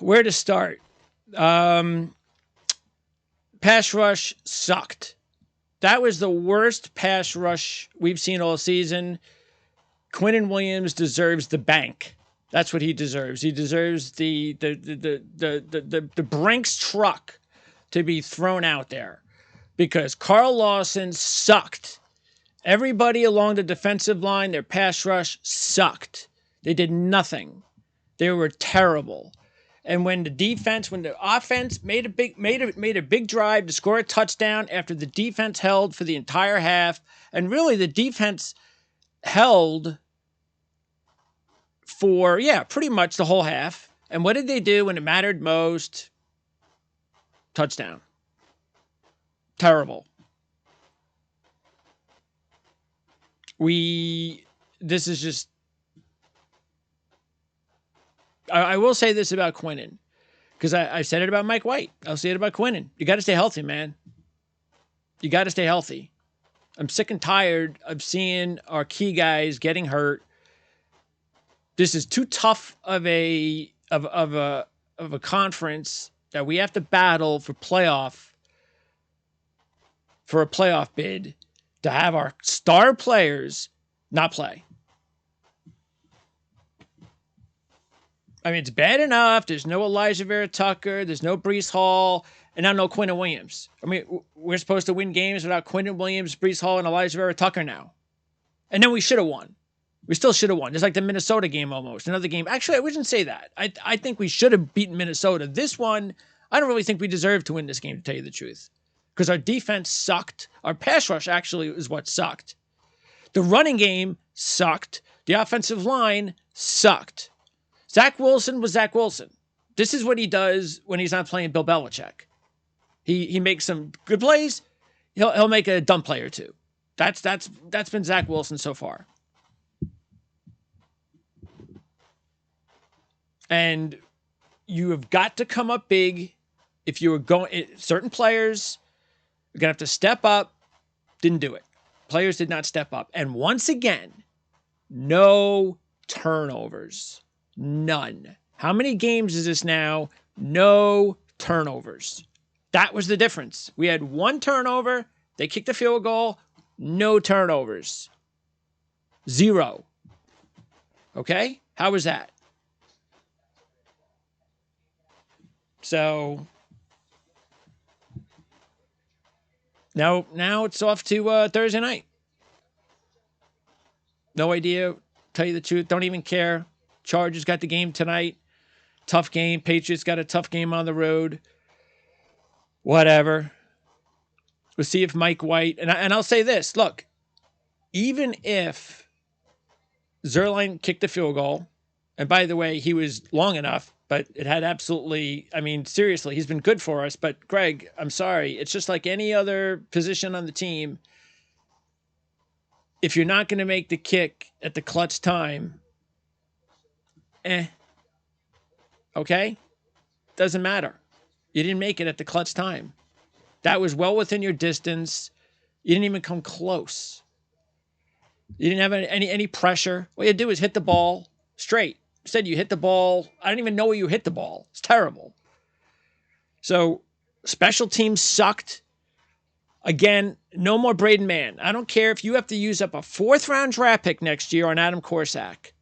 Where to start? Pass rush sucked. That was the worst pass rush we've seen all season. Quinnen Williams deserves the bank. That's what he deserves. He deserves the Brinks truck to be thrown out there because Carl Lawson sucked. Everybody along the defensive line, their pass rush sucked. They did nothing. They were terrible. And when the offense made a big drive to score a touchdown after the defense held for the entire half, and really the defense held for, pretty much the whole half. And what did they do when it mattered most? Touchdown. Terrible. This is just, I will say this about Quinnen, because I said it about Mike White. I'll say it about Quinnen. You got to stay healthy, man. You got to stay healthy. I'm sick and tired of seeing our key guys getting hurt. This is too tough of a conference that we have to battle for a playoff bid to have our star players not play. I mean, it's bad enough. There's no Elijah Vera Tucker. There's no Breece Hall. And now no Quinnen Williams. I mean, we're supposed to win games without Quinnen Williams, Breece Hall, and Elijah Vera Tucker now. And then we should have won. We still should have won. It's like the Minnesota game almost. Another game. Actually, I wouldn't say that. I think we should have beaten Minnesota. This one, I don't really think we deserve to win this game, to tell you the truth. Because our defense sucked. Our pass rush actually is what sucked. The running game sucked. The offensive line sucked. Zach Wilson was Zach Wilson. This is what he does when he's not playing Bill Belichick. He makes some good plays. He'll make a dumb play or two. That's been Zach Wilson so far. And you have got to come up big if you were going. Certain players are gonna have to step up. Didn't do it. Players did not step up. And once again, no turnovers. None. How many games is this now? No turnovers. That was the difference. We had one turnover. They kicked the field goal. No turnovers. 0. Okay? How was that? So now it's off to Thursday night. No idea. Tell you the truth. Don't even care. Chargers got the game tonight. Tough game. Patriots got a tough game on the road. Whatever. We'll see if Mike White, and I'll say this. Look, even if Zerline kicked the field goal, and by the way, he was long enough, but it had absolutely, I mean, seriously, he's been good for us. But Greg, I'm sorry. It's just like any other position on the team. If you're not going to make the kick at the clutch time, okay? Doesn't matter. You didn't make it at the clutch time. That was well within your distance. You didn't even come close. You didn't have any pressure. All you had to do is hit the ball straight. Instead, you hit the ball. I don't even know where you hit the ball. It's terrible. So, special teams sucked. Again, no more Braden Mann. I don't care if you have to use up a 4th-round draft pick next year on Adam Korsak.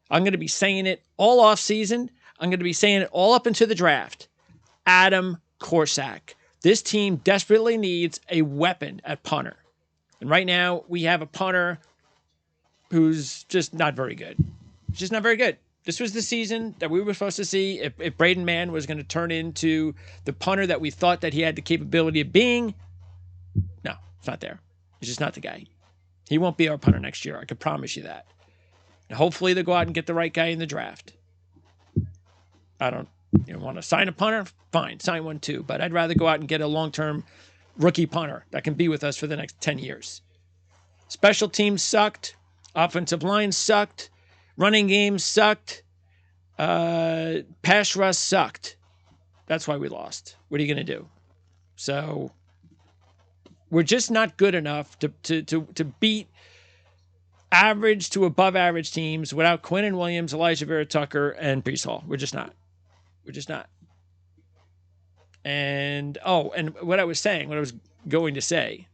I'm going to be saying it all off season. I'm going to be saying it all up into the draft. Adam Korsak. This team desperately needs a weapon at punter. And right now, we have a punter who's just not very good. Just not very good. This was the season that we were supposed to see if Braden Mann was going to turn into the punter that we thought that he had the capability of being. No, it's not there. He's just not the guy. He won't be our punter next year. I can promise you that. And hopefully they'll go out and get the right guy in the draft. I don't want to sign a punter? Fine, sign one too. But I'd rather go out and get a long-term rookie punter that can be with us for the next 10 years. Special teams sucked. Offensive line sucked. Running game sucked. Pass rush sucked. That's why we lost. What are you going to do? So we're just not good enough to beat average to above average teams without Quinnen Williams, Elijah Vera Tucker, and Breece Hall. We're just not. We're just not. And and what I was saying, what I was going to say,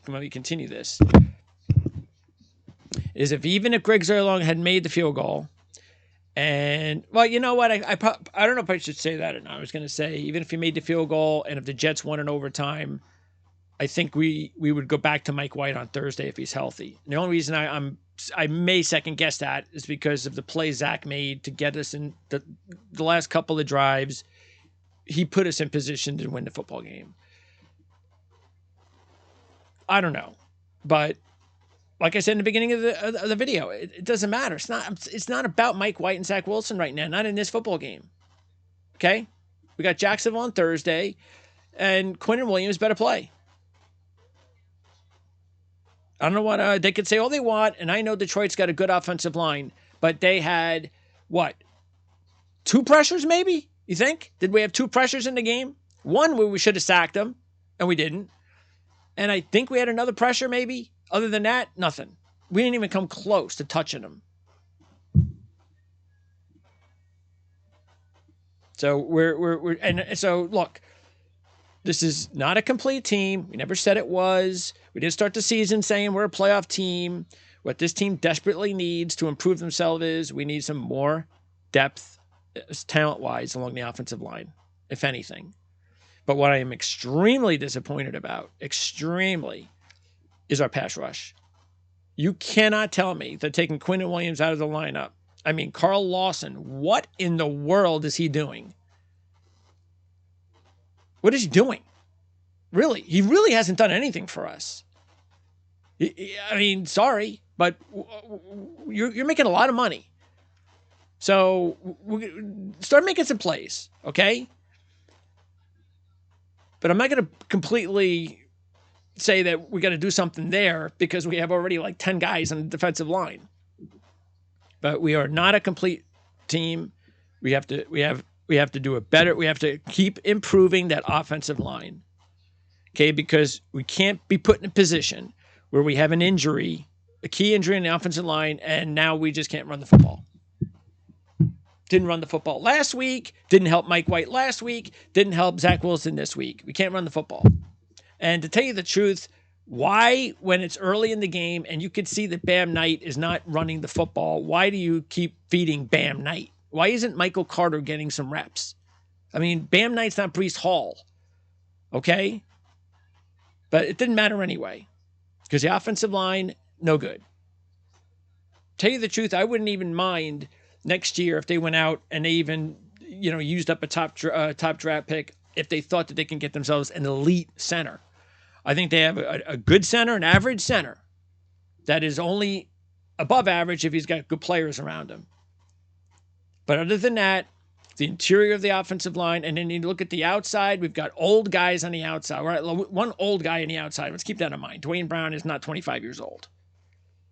let me continue this, is even if Greg Zerlong had made the field goal, and well, you know what, I don't know if I should say that or not. I was going to say, even if he made the field goal and if the Jets won in overtime, I think we would go back to Mike White on Thursday if he's healthy. And the only reason I may second guess that is because of the play Zach made to get us in the last couple of drives. He put us in position to win the football game. I don't know, but like I said in the beginning of the video, it doesn't matter. It's not about Mike White and Zach Wilson right now. Not in this football game. Okay, we got Jacksonville on Thursday, and Quinnen Williams better play. I don't know what they could say all they want, and I know Detroit's got a good offensive line, but they had what? 2 pressures, maybe? You think? Did we have 2 pressures in the game? One where we should have sacked them, and we didn't. And I think we had another pressure, maybe. Other than that, nothing. We didn't even come close to touching them. So so look, this is not a complete team. We never said it was. We didn't start the season saying we're a playoff team. What this team desperately needs to improve themselves is we need some more depth, talent-wise, along the offensive line, if anything. But what I am extremely disappointed about, is our pass rush. You cannot tell me that taking Quinnen Williams out of the lineup. I mean, Carl Lawson, what in the world is he doing? What is he doing? Really? He really hasn't done anything for us. I mean, sorry, but you're making a lot of money. So start making some plays, okay? But I'm not going to completely say that we got to do something there because we have already like 10 guys on the defensive line. But we are not a complete team. We have to do it better. We have to keep improving that offensive line. Okay, because we can't be put in a position where we have an injury, a key injury in the offensive line, and now we just can't run the football. Didn't run the football last week, didn't help Mike White last week, didn't help Zach Wilson this week. We can't run the football. And to tell you the truth, why, when it's early in the game and you can see that Bam Knight is not running the football, why do you keep feeding Bam Knight? Why isn't Michael Carter getting some reps? I mean, Bam Knight's not Breece Hall, okay? But it didn't matter anyway because the offensive line, no good. Tell you the truth, I wouldn't even mind next year if they went out and they even, used up a top draft pick if they thought that they can get themselves an elite center. I think they have a good center, an average center that is only above average if he's got good players around him. But other than that, the interior of the offensive line, and then you look at the outside, we've got old guys on the outside. Right? One old guy on the outside. Let's keep that in mind. Dwayne Brown is not 25 years old.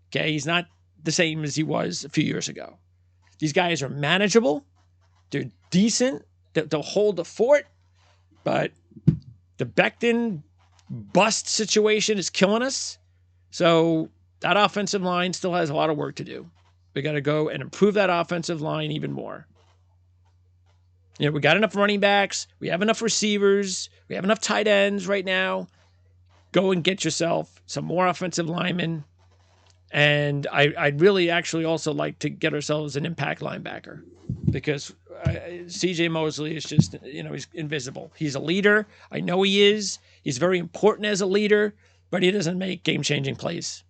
Okay, he's not the same as he was a few years ago. These guys are manageable. They're decent. They'll hold the fort. But the Becton bust situation is killing us. So that offensive line still has a lot of work to do. We got to go and improve that offensive line even more. We got enough running backs. We have enough receivers. We have enough tight ends right now. Go and get yourself some more offensive linemen. And I'd really actually also like to get ourselves an impact linebacker because C.J. Mosley is just, he's invisible. He's a leader. I know he is. He's very important as a leader, but he doesn't make game-changing plays.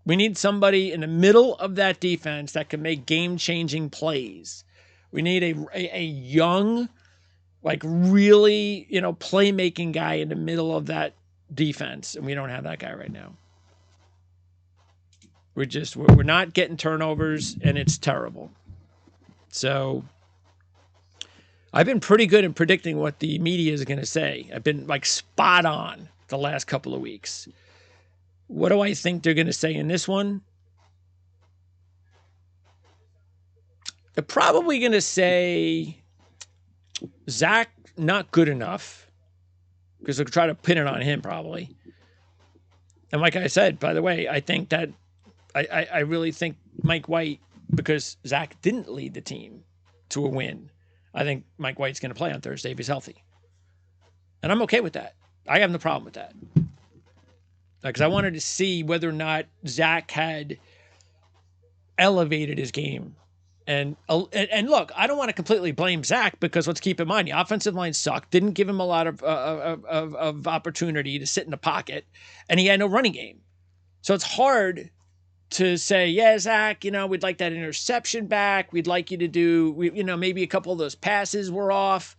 We need somebody in the middle of that defense that can make game-changing plays. We need a young, like really, playmaking guy in the middle of that defense, and we don't have that guy right now. We're not getting turnovers, and it's terrible. So I've been pretty good in predicting what the media is going to say. I've been like spot on the last couple of weeks. What do I think they're going to say in this one? They're probably going to say Zach not good enough because they'll try to pin it on him probably. And like I said, by the way, I think that I really think Mike White, because Zach didn't lead the team to a win, I think Mike White's going to play on Thursday if he's healthy. And I'm okay with that. I have no problem with that. Because I wanted to see whether or not Zach had elevated his game. And look, I don't want to completely blame Zach because let's keep in mind, the offensive line sucked, didn't give him a lot of opportunity to sit in the pocket, and he had no running game. So it's hard to say, yeah, Zach, we'd like that interception back. We'd like you to do, maybe a couple of those passes were off.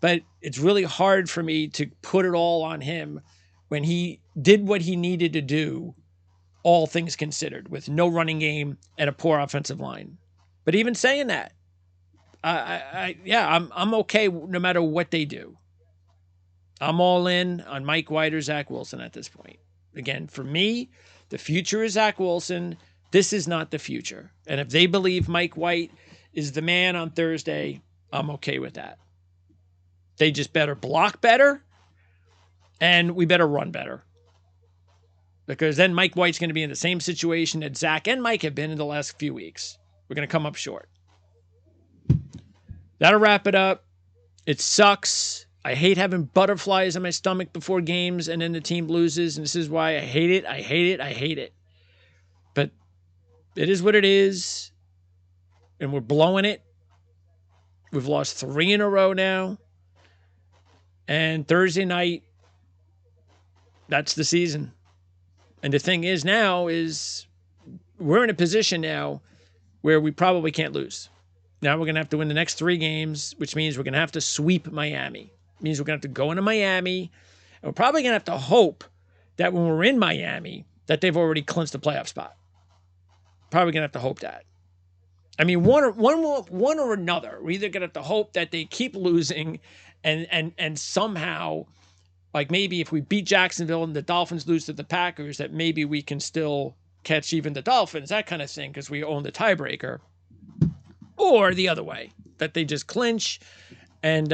But it's really hard for me to put it all on him when he did what he needed to do, all things considered, with no running game and a poor offensive line. But even saying that, I'm okay no matter what they do. I'm all in on Mike White or Zach Wilson at this point. Again, for me, the future is Zach Wilson. This is not the future. And if they believe Mike White is the man on Thursday, I'm okay with that. They just better block better, and we better run better. Because then Mike White's going to be in the same situation that Zach and Mike have been in the last few weeks. We're going to come up short. That'll wrap it up. It sucks. I hate having butterflies in my stomach before games and then the team loses, and this is why I hate it. I hate it. I hate it. But it is what it is, and we're blowing it. We've lost 3 in a row now. And Thursday night, that's the season. And the thing is now is we're in a position now where we probably can't lose. Now we're going to have to win the next 3 games, which means we're going to have to sweep Miami. It means we're going to have to go into Miami. And we're probably going to have to hope that when we're in Miami, that they've already clinched the playoff spot. Probably going to have to hope that. I mean, one or another. We're either going to have to hope that they keep losing and somehow, like maybe if we beat Jacksonville and the Dolphins lose to the Packers, that maybe we can still catch even the Dolphins, that kind of thing, because we own the tiebreaker. Or the other way, that they just clinch. And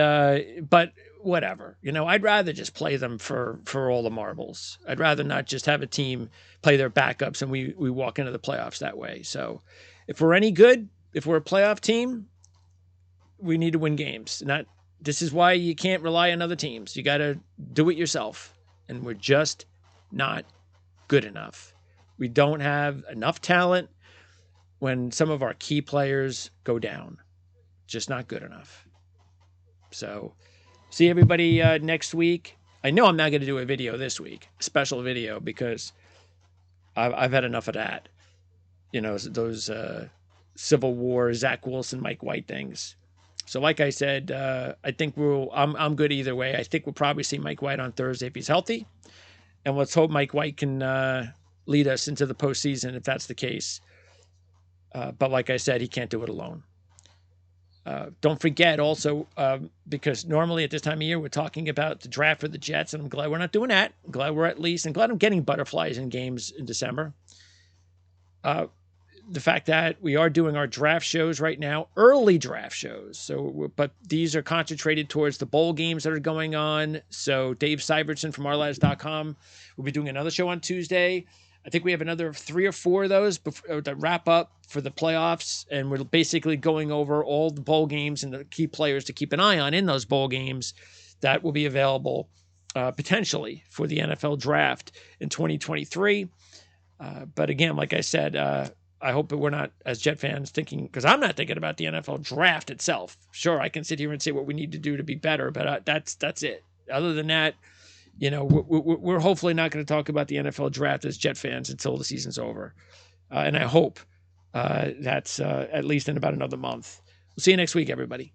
but whatever. I'd rather just play them for all the marbles. I'd rather not just have a team play their backups and we walk into the playoffs that way. So if we're any good, if we're a playoff team, we need to win games. This is why you can't rely on other teams. You got to do it yourself. And we're just not good enough. We don't have enough talent when some of our key players go down. Just not good enough. So see everybody next week. I know I'm not going to do a video this week, a special video, because I've had enough of that. Those Civil War, Zach Wilson, Mike White things. So like I said, I think I'm good either way. I think we'll probably see Mike White on Thursday if he's healthy. And let's hope Mike White can lead us into the postseason if that's the case. But like I said, he can't do it alone. Don't forget also, because normally at this time of year, we're talking about the draft for the Jets, and I'm glad we're not doing that. I'm glad we're I'm glad I'm getting butterflies in games in December. The fact that we are doing our draft shows right now, early draft shows. But these are concentrated towards the bowl games that are going on. So Dave Syvertson from ourlives.com will be doing another show on Tuesday. I think we have another 3 or 4 of those that wrap up for the playoffs. And we're basically going over all the bowl games and the key players to keep an eye on in those bowl games that will be available potentially for the NFL draft in 2023. But again, like I said, I hope that we're not, as Jet fans, thinking, because I'm not thinking about the NFL draft itself. Sure, I can sit here and say what we need to do to be better, but that's it. Other than that, we're hopefully not going to talk about the NFL draft as Jet fans until the season's over. And I hope that's at least in about another month. We'll see you next week, everybody.